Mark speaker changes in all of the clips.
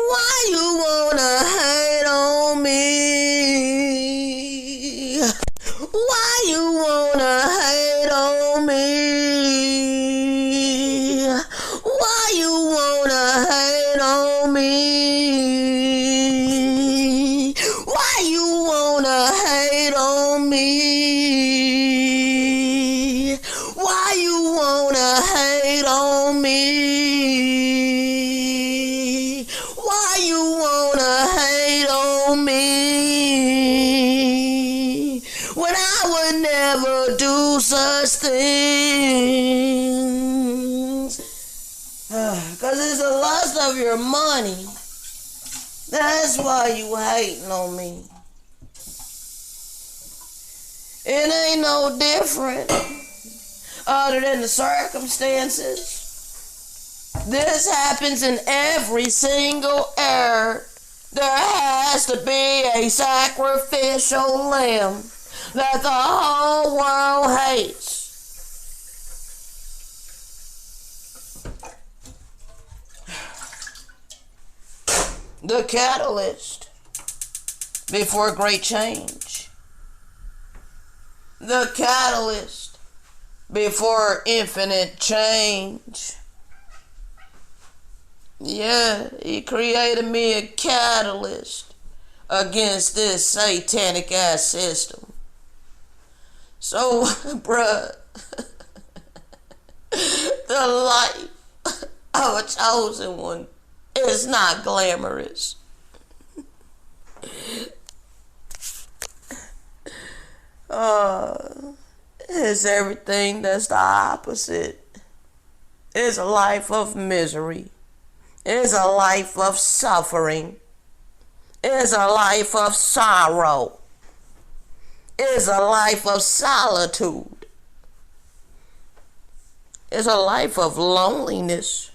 Speaker 1: Why you wanna hate on me? Why you wanna hate on me? Why you wanna hate on me? Why you wanna hate on me? Why you wanna hate on me? Why you wanna hate on me? When I would never do such things. 'Cause it's the lust of your money. That's why you hating on me. It ain't no different other than the circumstances. This happens in every single era. There has to be a sacrificial lamb that the whole world hates. The catalyst before great change. The catalyst before infinite change. Yeah, he created me a catalyst against this satanic ass system. So, bruh, the life of a chosen one is not glamorous. It's everything that's the opposite. It's a life of misery. It's a life of suffering. It's a life of sorrow. It's a life of solitude. It's a life of loneliness.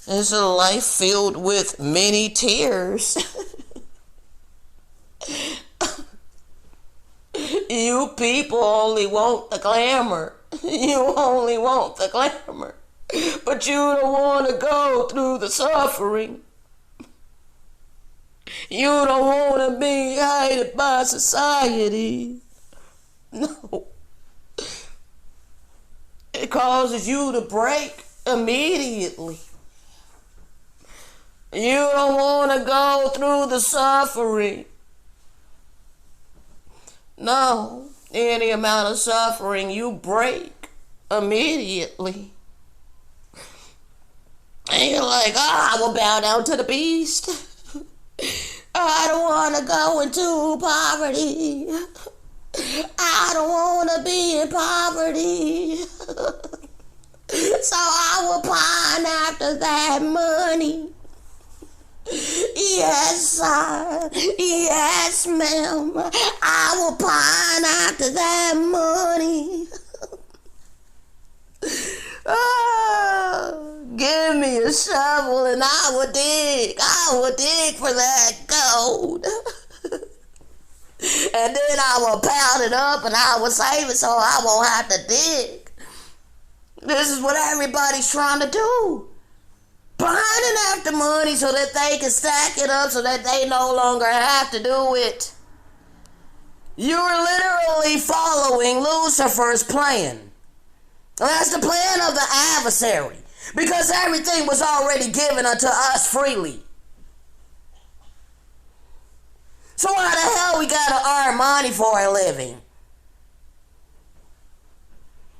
Speaker 1: It's a life filled with many tears. You people only want the glamour. You only want the glamour. But you don't want to go through the suffering. You don't want to be hated by society. No. It causes you to break immediately. You don't want to go through the suffering. No, any amount of suffering, you break immediately. And you're like, I will bow down to the beast. I don't want to go into poverty. I don't want to be in poverty. So I will pine after that money. Yes, sir. Yes, ma'am. I will pine after that money. Oh, give me a shovel and I will dig. I will dig for that gold. And then I will pound it up and I will save it so I won't have to dig. This is what everybody's trying to do. Pining after money so that they can stack it up so that they no longer have to do it. You're literally following Lucifer's plan. That's the plan of the adversary. Because everything was already given unto us freely. So why the hell we gotta earn money for a living?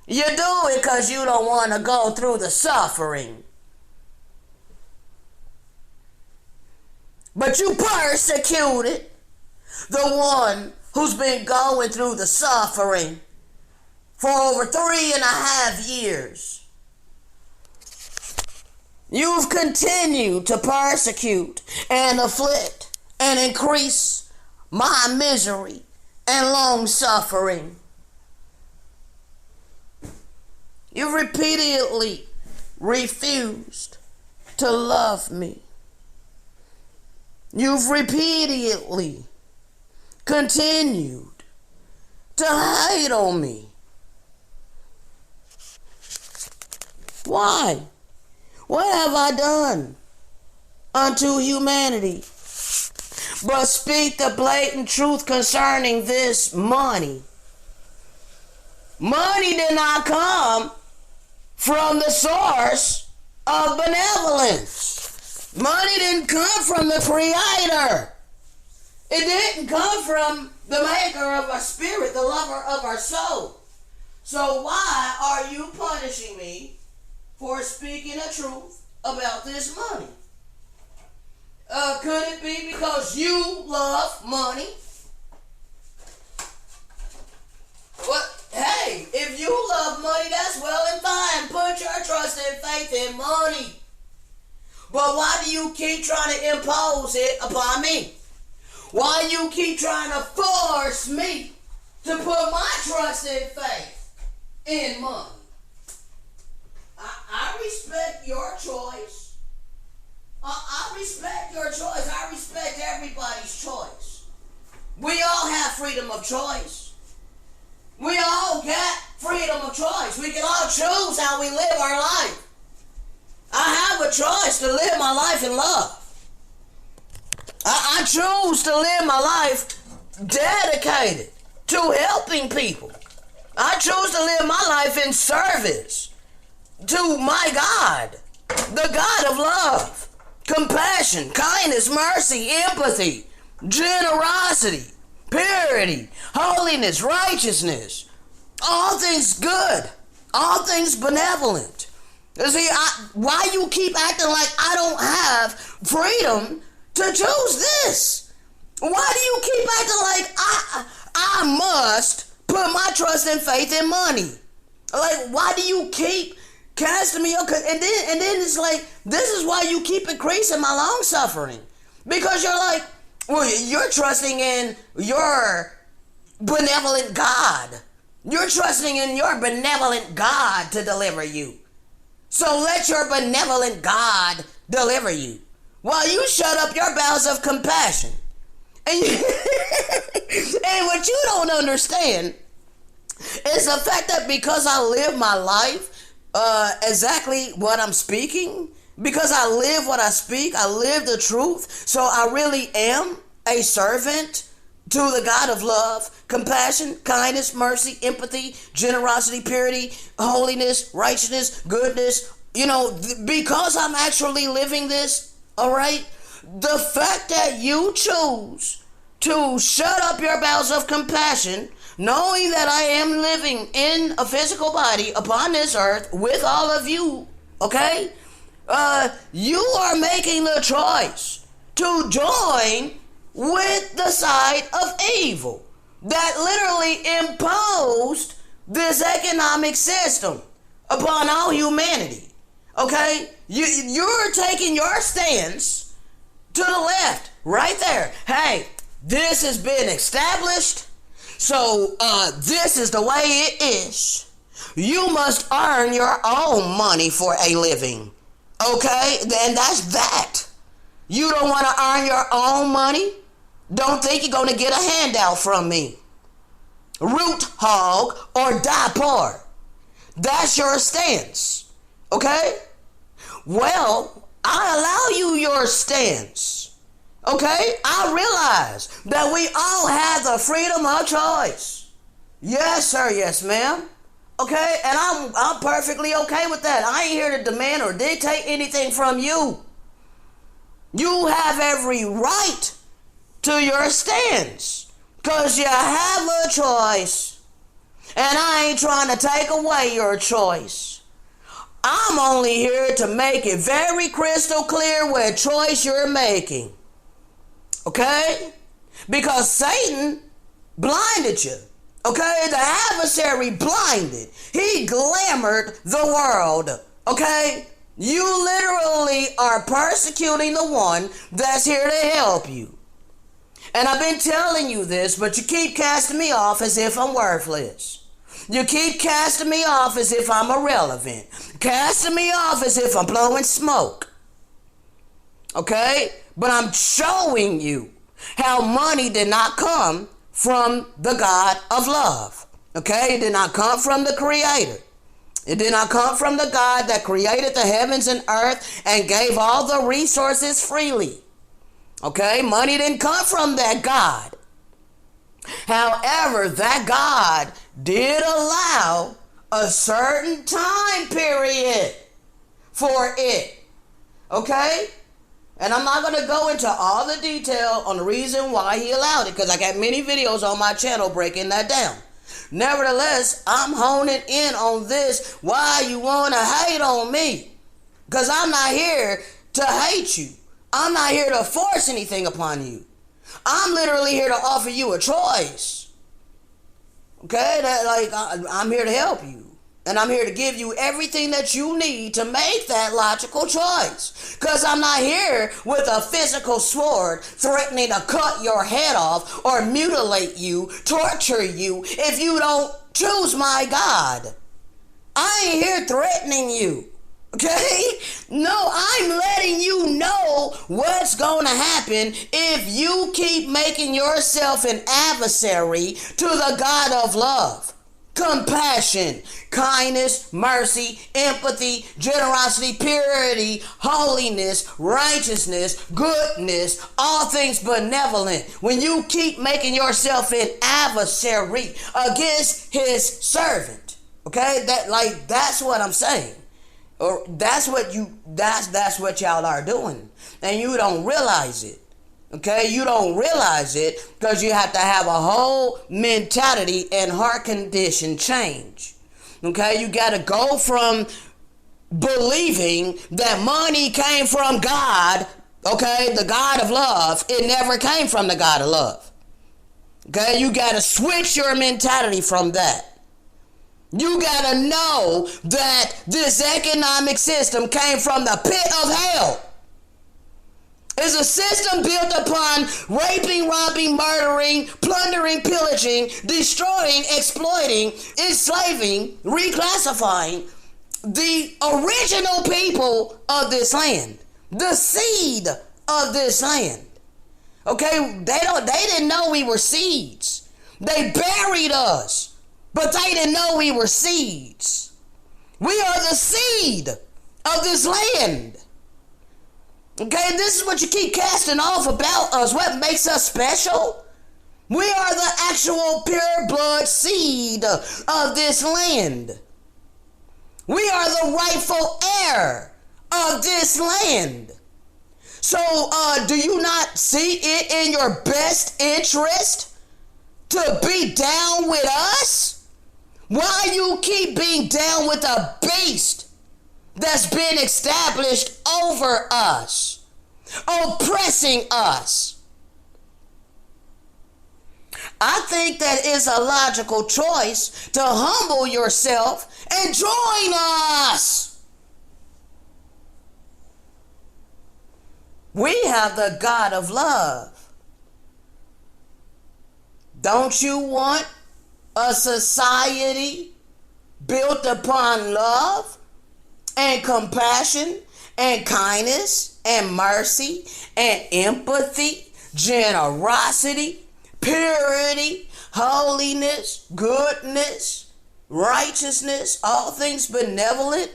Speaker 1: You do it because you don't want to go through the suffering. But you persecuted the one who's been going through the suffering for over 3.5 years. You've continued to persecute and afflict and increase my misery and long suffering. You repeatedly refused to love me. You've repeatedly continued to hate on me. Why? What have I done unto humanity but speak the blatant truth concerning this money? Money did not come from the source of benevolence. Money didn't come from the Creator. It didn't come from the maker of our spirit, the lover of our soul. So why are you punishing me for speaking the truth about this money? Could it be because you love money? What? Hey, if you love money, that's well and fine. Put your trust and faith in money. But why do you keep trying to impose it upon me? Why you keep trying to force me to put my trust and faith in money? I respect your choice. I respect your choice. I respect everybody's choice. We all have freedom of choice. We all got freedom of choice. We can all choose how we live our life. I have a choice to live my life in love. I choose to live my life dedicated to helping people. I choose to live my life in service to my God, the God of love, compassion, kindness, mercy, empathy, generosity, purity, holiness, righteousness, all things good, all things benevolent. You see, why you keep acting like I don't have freedom to choose this? Why do you keep acting like I must put my trust and faith in money? Like, why do you keep casting me up? And then it's like, this is why you keep increasing my long suffering. Because you're like, well, you're trusting in your benevolent God. You're trusting in your benevolent God to deliver you. So let your benevolent God deliver you, while you shut up your bowels of compassion. And, and what you don't understand is the fact that because I live my life exactly what I'm speaking, because I live what I speak, I live the truth, so I really am a servant to the God of love, compassion, kindness, mercy, empathy, generosity, purity, holiness, righteousness, goodness. You know, because I'm actually living this, all right? The fact that you choose to shut up your bowels of compassion, knowing that I am living in a physical body upon this earth with all of you, okay? You are making the choice to join with the side of evil that literally imposed this economic system upon all humanity. Okay? You're taking your stance to the left, right there. Hey, this has been established, so this is the way it is. You must earn your own money for a living. Okay? Then that's that. You don't want to earn your own money? Don't think you're going to get a handout from me. Root hog or die poor. That's your stance. Okay? Well, I allow you your stance. Okay? I realize that we all have the freedom of choice. Yes, sir. Yes, ma'am. Okay? And I'm perfectly okay with that. I ain't here to demand or dictate anything from you. You have every right to your stance, because you have a choice, and I ain't trying to take away your choice. I'm only here to make it very crystal clear what choice you're making, okay? Because Satan blinded you, okay? The adversary blinded. He glamored the world, okay? You literally are persecuting the one that's here to help you. And I've been telling you this, but you keep casting me off as if I'm worthless. You keep casting me off as if I'm irrelevant. Casting me off as if I'm blowing smoke. Okay? But I'm showing you how money did not come from the God of love. Okay? It did not come from the Creator. It did not come from the God that created the heavens and earth and gave all the resources freely. Okay, money didn't come from that God. However, that God did allow a certain time period for it. Okay? And I'm not going to go into all the detail on the reason why he allowed it, because I got many videos on my channel breaking that down. Nevertheless, I'm honing in on this, why you want to hate on me. Because I'm not here to hate you. I'm not here to force anything upon you. I'm literally here to offer you a choice. Okay? I'm here to help you. And I'm here to give you everything that you need to make that logical choice. Because I'm not here with a physical sword threatening to cut your head off or mutilate you, torture you if you don't choose my God. I ain't here threatening you. Okay? No, I'm letting you know what's going to happen if you keep making yourself an adversary to the God of love. Compassion, kindness, mercy, empathy, generosity, purity, holiness, righteousness, goodness, all things benevolent. When you keep making yourself an adversary against his servant, okay, that's what I'm saying. Or that's what y'all are doing, and you don't realize it. Okay, you don't realize it because you have to have a whole mentality and heart condition change. Okay, you got to go from believing that money came from God, okay, the God of love. It never came from the God of love. Okay, you got to switch your mentality from that. You got to know that this economic system came from the pit of hell. It's a system built upon raping, robbing, murdering, plundering, pillaging, destroying, exploiting, enslaving, reclassifying the original people of this land, the seed of this land. Okay, they didn't know we were seeds. They buried us, but they didn't know we were seeds. We are the seed of this land. Okay, this is what you keep casting off about us. What makes us special? We are the actual pure blood seed of this land. We are the rightful heir of this land. So, do you not see it in your best interest to be down with us? Why you keep being down with a beast that's been established over us, oppressing us? I think that is a logical choice to humble yourself and join us. We have the God of love. Don't you want a society built upon love and compassion and kindness and mercy and empathy, generosity, purity, holiness, goodness, righteousness, all things benevolent?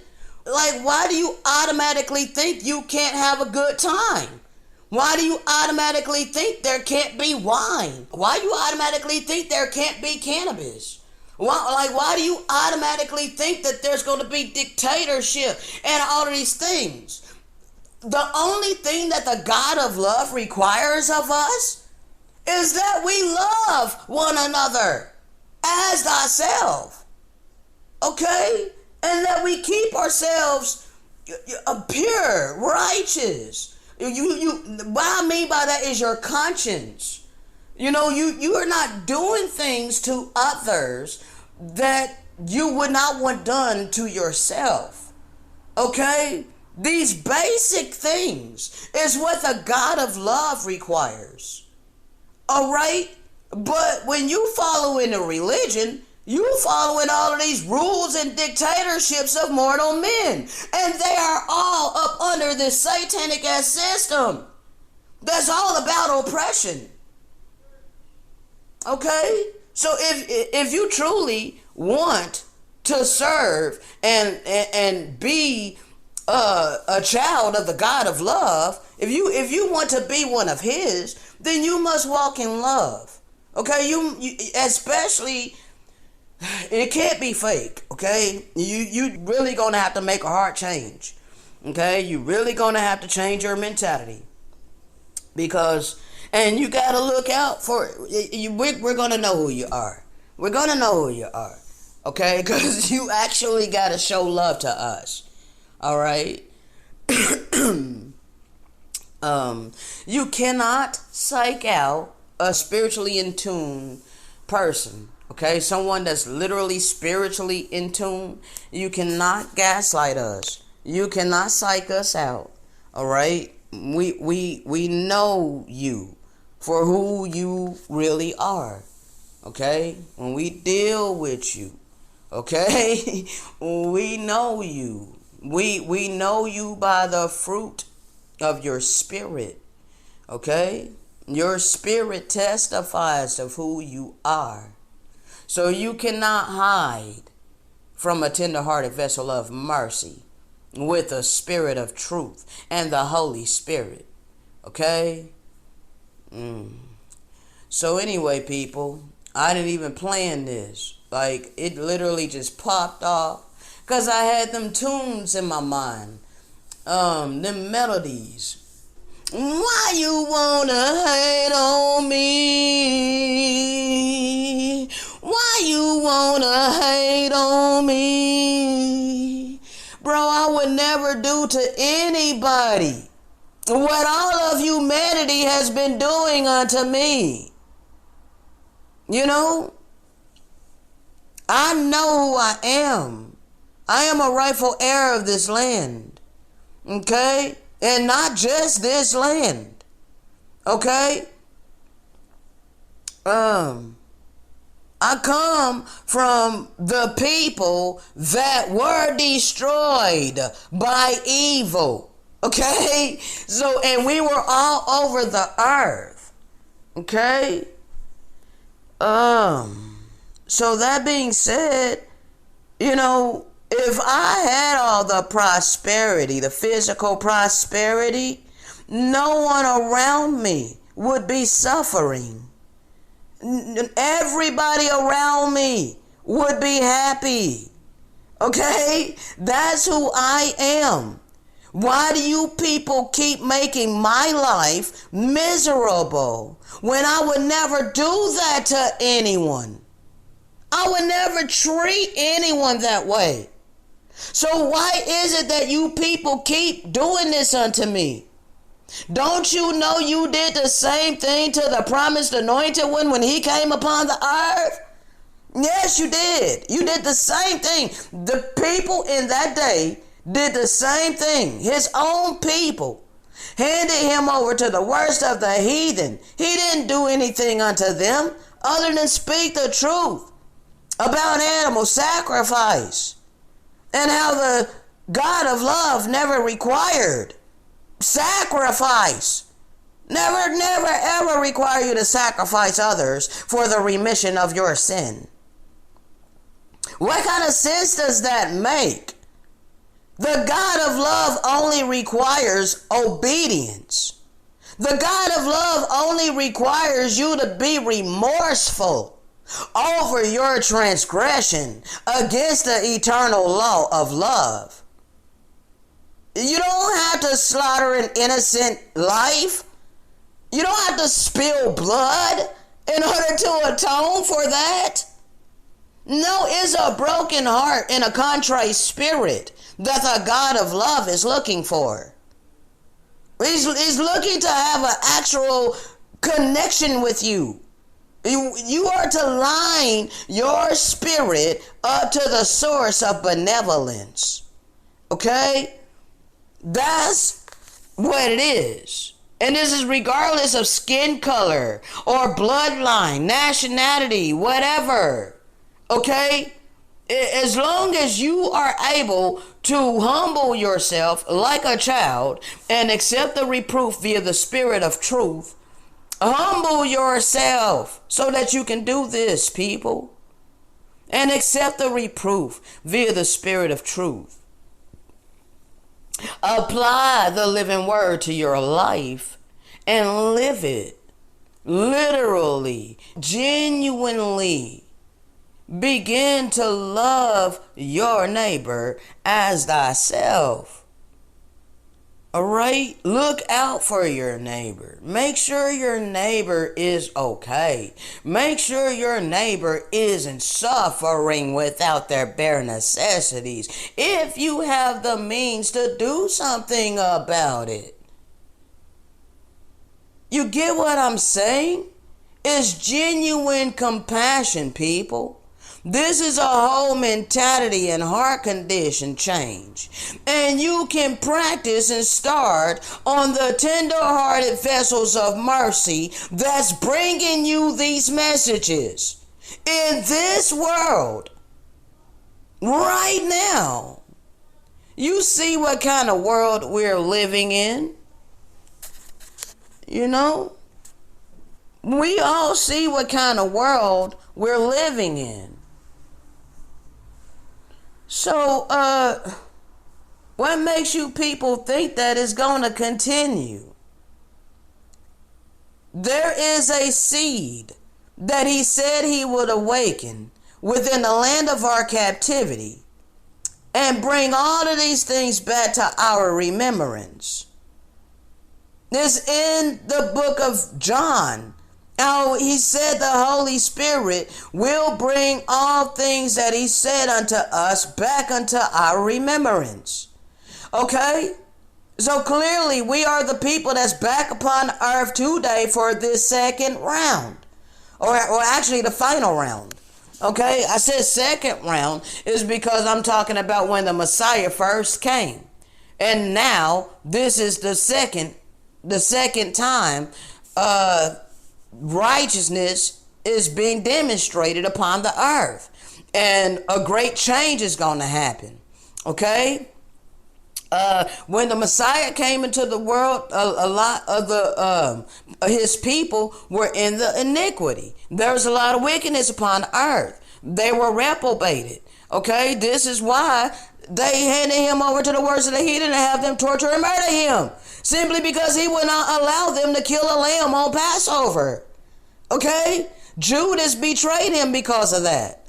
Speaker 1: Like, why do you automatically think you can't have a good time? Why do you automatically think there can't be wine? Why do you automatically think there can't be cannabis? Why do you automatically think that there's going to be dictatorship and all of these things? The only thing that the God of love requires of us is that we love one another as thyself. Okay? And that we keep ourselves pure, righteous. What I mean by that is your conscience. You know, you are not doing things to others that you would not want done to yourself. Okay? These basic things is what the God of love requires. Alright? But when you follow in a religion, you following all of these rules and dictatorships of mortal men. And they are all up under this satanic ass system. That's all about oppression. Okay? So if you truly want to serve and be a child of the God of love, if you want to be one of His, then you must walk in love. Okay, you especially, it can't be fake. Okay, you really gonna have to make a heart change. Okay, you really gonna have to change your mentality, because, and you gotta look out for you. We're gonna know who you are. We're gonna know who you are. Okay, because you actually gotta show love to us. All right. You cannot psych out a spiritually in tune person. Okay, someone that's literally spiritually in tune. You cannot gaslight us. You cannot psych us out. All right. We know you for who you really are. Okay, when we deal with you. Okay, we know you. We know you by the fruit of your spirit. Okay, your spirit testifies of who you are. So you cannot hide from a tender-hearted vessel of mercy with a spirit of truth and the Holy Spirit. Okay? So anyway, people, I didn't even plan this. Like, it literally just popped off. Because I had them tunes in my mind. Them melodies. Why you wanna hate on me? Why you wanna hate on me? Bro, I would never do to anybody what all of humanity has been doing unto me. You know? I know who I am. I am a rightful heir of this land. Okay? And not just this land. Okay? I come from the people that were destroyed by evil. Okay? So, and we were all over the earth. Okay? So that being said, you know, if I had all the prosperity, the physical prosperity, no one around me would be suffering. Everybody around me would be happy. Okay? That's who I am. Why do you people keep making my life miserable when I would never do that to anyone? I would never treat anyone that way. So why is it that you people keep doing this unto me? Don't you know you did the same thing to the promised anointed one when he came upon the earth? Yes, you did. You did the same thing. The people in that day did the same thing. His own people handed him over to the worst of the heathen. He didn't do anything unto them other than speak the truth about animal sacrifice and how the God of love never required sacrifice. Never, ever require you to sacrifice others for the remission of your sin. What kind of sense does that make? The God of love only requires obedience. The God of love only requires you to be remorseful over your transgression against the eternal law of love. You don't have to slaughter an innocent life. You don't have to spill blood in order to atone for that. No, it's a broken heart and a contrite spirit that the God of love is looking for. He's looking to have an actual connection with you. You are to line your spirit up to the source of benevolence. Okay? That's what it is. And this is regardless of skin color or bloodline, nationality, whatever. Okay? As long as you are able to humble yourself like a child and accept the reproof via the spirit of truth, humble yourself so that you can do this, people. and accept the reproof via the Spirit of truth. Apply the living word to your life and live it. Literally, genuinely begin to love your neighbor as thyself. All right, look out for your neighbor. Make sure your neighbor is okay. Make sure your neighbor isn't suffering without their bare necessities. If you have the means to do something about it. You get what I'm saying? It's genuine compassion, people. This is a whole mentality and heart condition change. And you can practice and start on the tender-hearted vessels of mercy that's bringing you these messages. In this world, right now, you see what kind of world we're living in? You know? We all see what kind of world we're living in. So, what makes you people think that it's going to continue? There is a seed that he said he would awaken within the land of our captivity and bring all of these things back to our remembrance. It's in the book of John. Now, he said the Holy Spirit will bring all things that he said unto us back unto our remembrance. Okay? So clearly we are the people that's back upon earth today for this second round. Or actually the final round. Okay? I said second round is because I'm talking about when the Messiah first came. And now this is the second time righteousness is being demonstrated upon the earth, and a great change is going to happen. Okay, when the Messiah came into the world, a lot of the his people were in the iniquity. There was a lot of wickedness upon earth. They were reprobated. Okay, this is why they handed him over to the worst of the heathen and have them torture and murder him. Simply because he would not allow them to kill a lamb on Passover. Okay? Judas betrayed him because of that.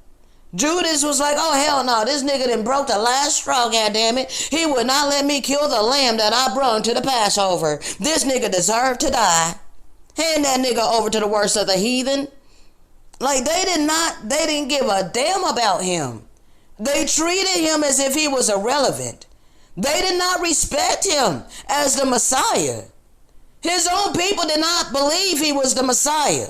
Speaker 1: Judas was like, oh, hell no, this nigga done broke the last straw, goddammit. He would not let me kill the lamb that I brought to the Passover. This nigga deserved to die. Hand that nigga over to the worst of the heathen. Like, they didn't give a damn about him. They treated him as if he was irrelevant. They did not respect him as the Messiah. His own people did not believe he was the Messiah.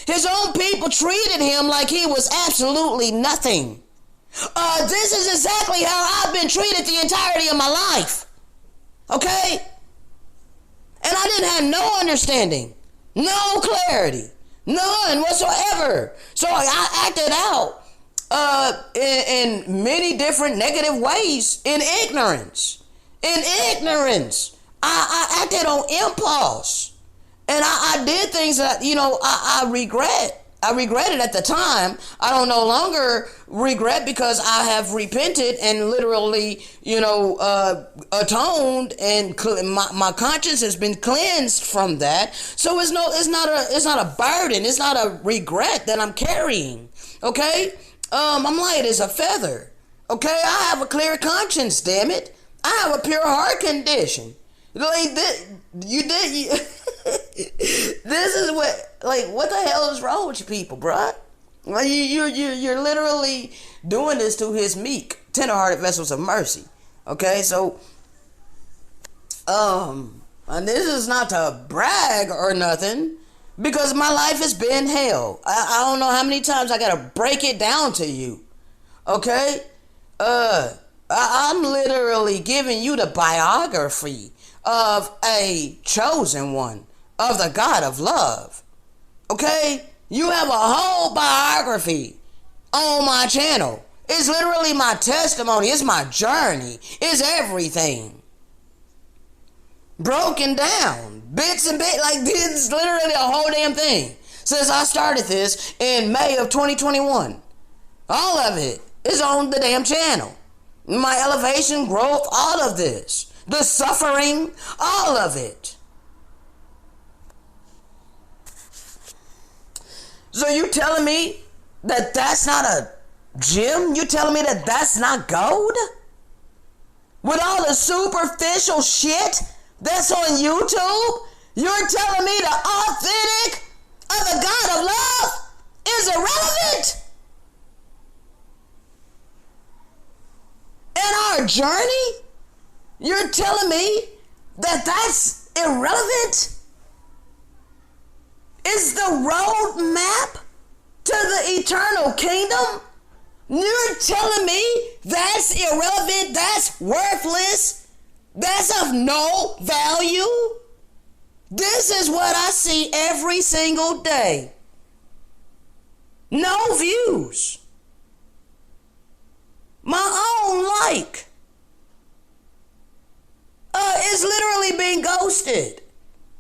Speaker 1: His own people treated him like he was absolutely nothing. This is exactly how I've been treated the entirety of my life. Okay? And I didn't have no understanding, no clarity, none whatsoever. So I acted out in many different negative ways, in ignorance. I acted on impulse, and I did things that, I regret. I regretted at the time. I don't no longer regret because I have repented and literally, atoned, and my conscience has been cleansed from that. So it's not a burden. It's not a regret that I'm carrying. Okay. I'm light as a feather. Okay, I have a clear conscience, damn it. I have a pure heart condition. Like this, this is what the hell is wrong with you people, bruh? Like you're literally doing this to his meek, tender-hearted vessels of mercy. Okay, so and this is not to brag or nothing, because my life has been hell. I don't know how many times I gotta break it down to you. Okay? I'm literally giving you the biography of a chosen one, of the God of love. Okay? You have a whole biography on my channel. It's literally my testimony. It's my journey. It's everything. Broken down. Bits and bits. Like, this is literally a whole damn thing. Since I started this in May of 2021. All of it is on the damn channel. My elevation, growth, all of this. The suffering, all of it. So you telling me that that's not a gem? You telling me that that's not gold? With all the superficial shit that's on YouTube, you're telling me the authentic of the God of love is irrelevant? In our journey, you're telling me that that's irrelevant? Is the road map to the eternal kingdom? You're telling me that's irrelevant, that's worthless, that's of no value? This is what I see every single day. No views. My own like is literally being ghosted.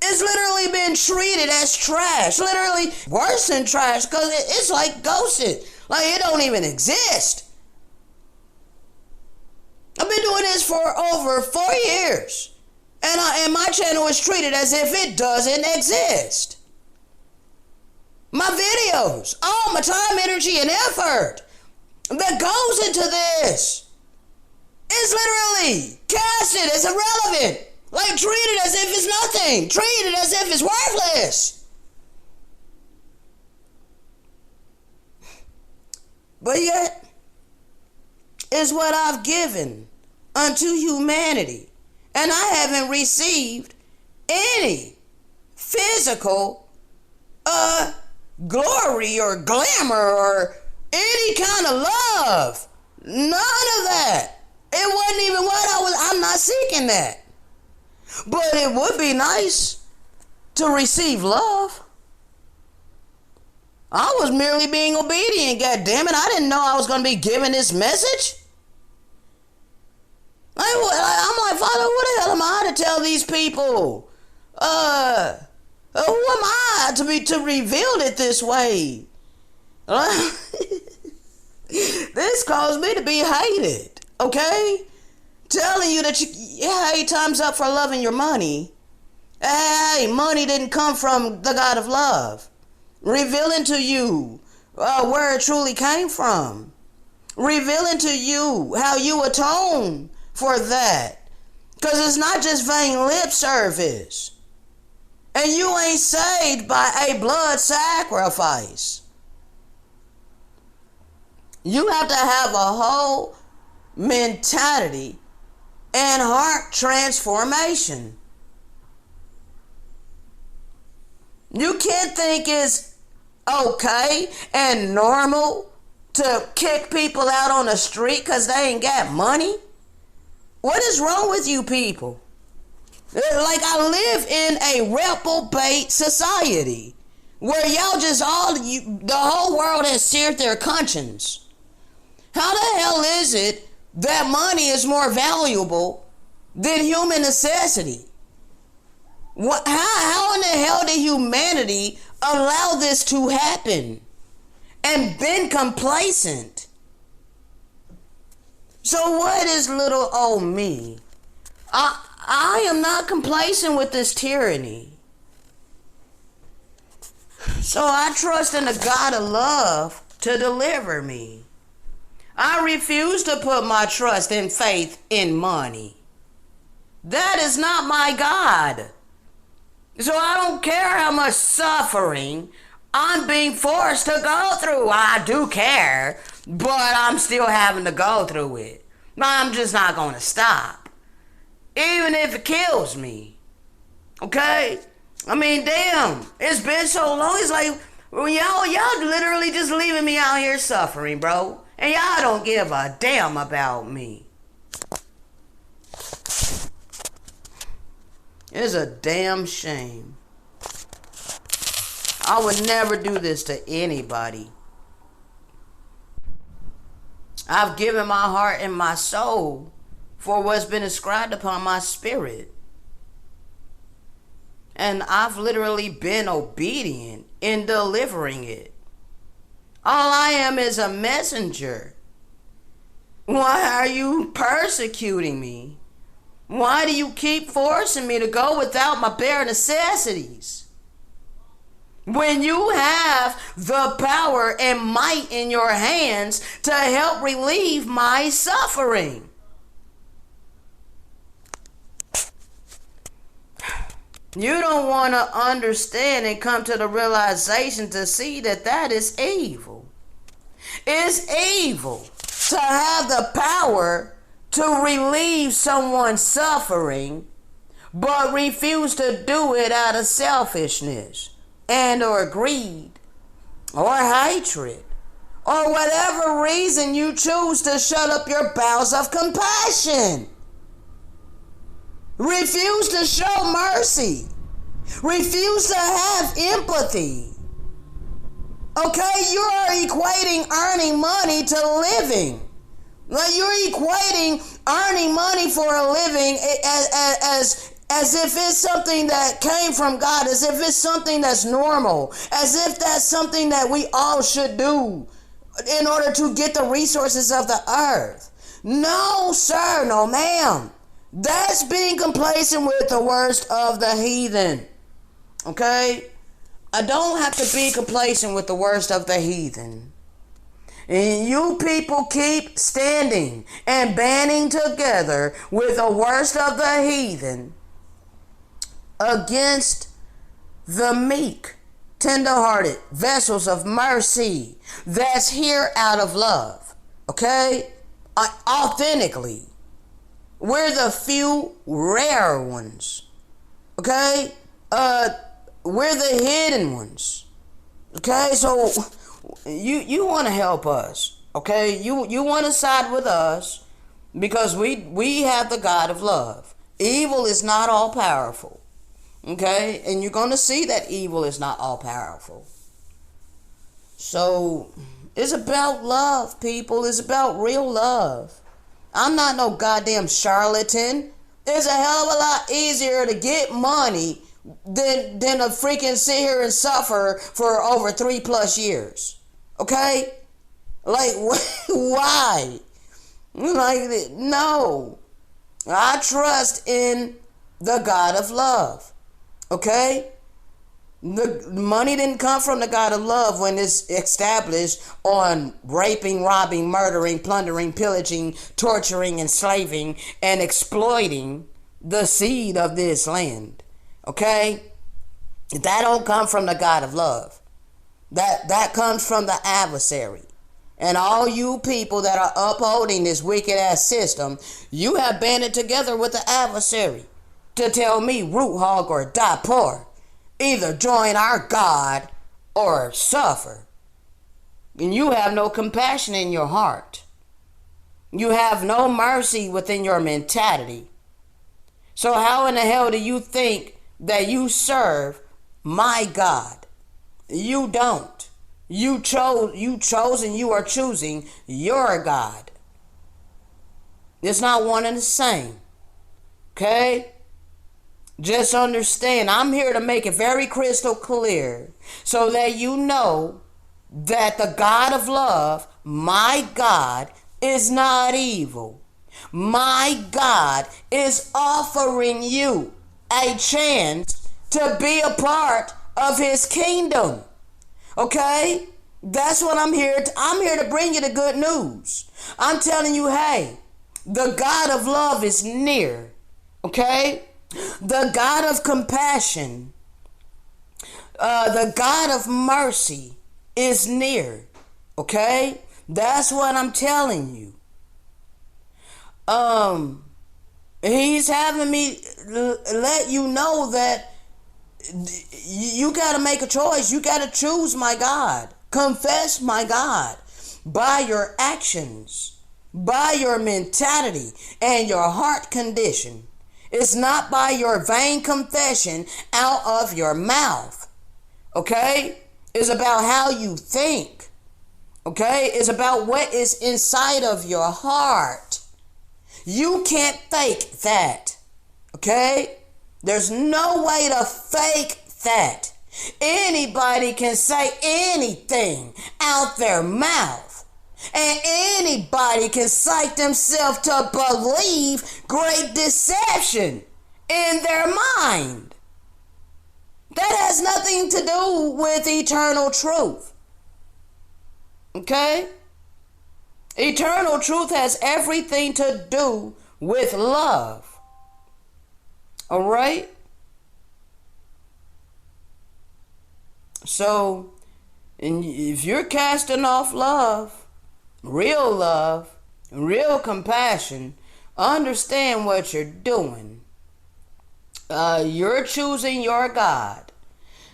Speaker 1: It's literally been treated as trash. Literally worse than trash, because it's like ghosted. Like it don't even exist. I've been doing this for over 4 years. And my channel is treated as if it doesn't exist. My videos, all my time, energy, and effort that goes into this is literally casted as irrelevant. Like treated as if it's nothing. Treated as if it's worthless. But yet, is what I've given unto humanity. And I haven't received any physical glory or glamour or any kind of love. None of that. It wasn't even what I'm not seeking that. But it would be nice to receive love. I was merely being obedient, goddammit. I didn't know I was going to be given this message. I'm like, Father, what the hell am I to tell these people? Who am I to reveal it this way? This caused me to be hated, okay? Telling you that hey, time's up for loving your money. Hey, money didn't come from the God of love. Revealing to you where it truly came from. Revealing to you how you atone for that. Because it's not just vain lip service. And you ain't saved by a blood sacrifice. You have to have a whole mentality and heart transformation. You can't think it's okay and normal to kick people out on the street because they ain't got money. What is wrong with you people? Like, I live in a reprobate society where y'all just the whole world has seared their conscience. How the hell is it that money is more valuable than human necessity? How in the hell did humanity allow this to happen and been complacent? So what is little old me? I am not complacent with this tyranny. So I trust in the God of love to deliver me. I refuse to put my trust and faith in money. That is not my God. So I don't care how much suffering I'm being forced to go through. I do care, but I'm still having to go through it. I'm just not going to stop. Even if it kills me. Okay? I mean, damn. It's been so long. It's like, y'all literally just leaving me out here suffering, bro. And y'all don't give a damn about me. It's a damn shame. I would never do this to anybody. I've given my heart and my soul for what's been inscribed upon my spirit. And I've literally been obedient in delivering it. All I am is a messenger. Why are you persecuting me? Why do you keep forcing me to go without my bare necessities? When you have the power and might in your hands to help relieve my suffering. You don't want to understand and come to the realization to see that that is evil. It's evil to have the power to relieve someone's suffering, but refuse to do it out of selfishness and or greed or hatred or whatever reason you choose to shut up your bowels of compassion. Refuse to show mercy. Refuse to have empathy. Okay, you are equating earning money to living. Like you're equating earning money for a living as if it's something that came from God, as if it's something that's normal, as if that's something that we all should do in order to get the resources of the earth. No, sir, no, ma'am. That's being complacent with the worst of the heathen. Okay? I don't have to be complacent with the worst of the heathen. And you people keep standing and banding together with the worst of the heathen against the meek, tender-hearted vessels of mercy that's here out of love. Okay? Authentically. We're the few rare ones. Okay? We're the hidden ones. Okay? So you want to help us. Okay? You want to side with us because we have the God of love. Evil is not all powerful. Okay? And you're going to see that evil is not all powerful. So it's about love, people. It's about real love. I'm not no goddamn charlatan. It's a hell of a lot easier to get money than to freaking sit here and suffer for over 3+ years. Okay? Like, why? Like, no. I trust in the God of love. Okay? The money didn't come from the God of love when it's established on raping, robbing, murdering, plundering, pillaging, torturing, enslaving, and exploiting the seed of this land. Okay? That don't come from the God of love. That comes from the adversary. And all you people that are upholding this wicked ass system, you have banded together with the adversary to tell me root hog or die poor. Either join our God or suffer. And you have no compassion in your heart. You have no mercy within your mentality. So how in the hell do you think that you serve my God? You don't. You chose and you are choosing your God. It's not one and the same. Okay? Just understand, I'm here to make it very crystal clear so that you know that the God of love, my God, is not evil. My God is offering you a chance to be a part of his kingdom. Okay? That's what I'm here to. I'm here to bring you the good news. I'm telling you, hey, the God of love is near. Okay? The God of compassion, the God of mercy is near. Okay? That's what I'm telling you. He's having me let you know that you got to make a choice. You got to choose my God. Confess my God by your actions, by your mentality and your heart condition. It's not by your vain confession out of your mouth. Okay? It's about how you think. Okay? It's about what is inside of your heart. You can't fake that. Okay? There's no way to fake that. Anybody can say anything out their mouth. And anybody can cite themselves to believe great deception in their mind. That has nothing to do with eternal truth. Okay? Eternal truth has everything to do with love. All right? So, if you're casting off love, real compassion, understand what you're doing. You're choosing your God.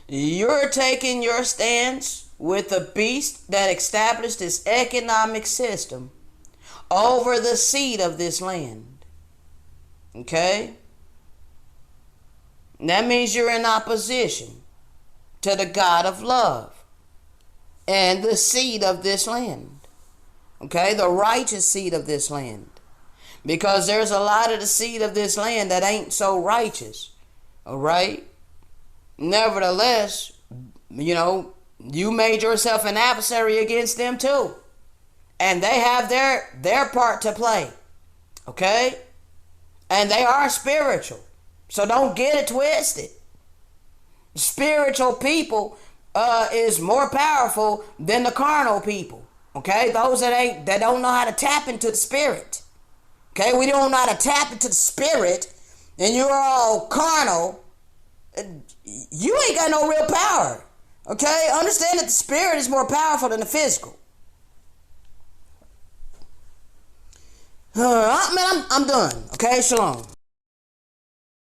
Speaker 1: You're taking your stance with the beast that established this economic system over the seed of this land. Okay? That means you're in opposition to the God of love and the seed of this land. Okay? The righteous seed of this land. Because there's a lot of the seed of this land that ain't so righteous. All right? Nevertheless, you made yourself an adversary against them too. And they have their part to play. Okay? And they are spiritual. So don't get it twisted. Spiritual people is more powerful than the carnal people. Okay? Those that don't know how to tap into the spirit. Okay, we don't know how to tap into the spirit, and you're all carnal. You ain't got no real power. Okay, understand that the spirit is more powerful than the physical. Man, I'm done. Okay, shalom.